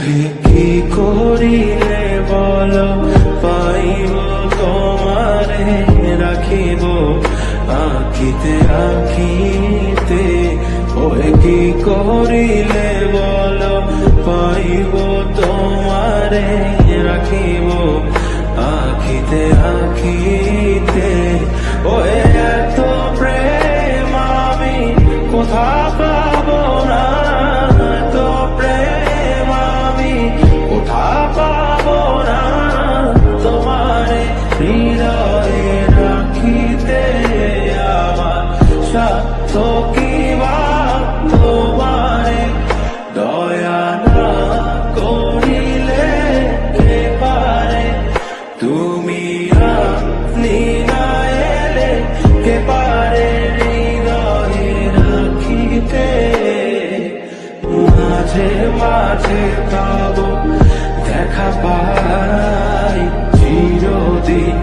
কি করিলে বলো পাইব তোমারে রাখিব আখিতে আখিতে। ওই কি করিলে বলো পাইব তোমারে রাখিব আখিতে আখিতে। ওই এত প্রেম আমি কোথা পাবো না, এত প্রেম আমি কোথা পাবো না। তোমারে হৃদয়ে রাখিতে আমার সাধ্য কি বা তোমারে দয়া না করিলে কে পারে। তুমি আপনি না এলে কে পারে হৃদয়ে রাখিতে। মাঝে মাঝে তব দেখা পাই চিরদিন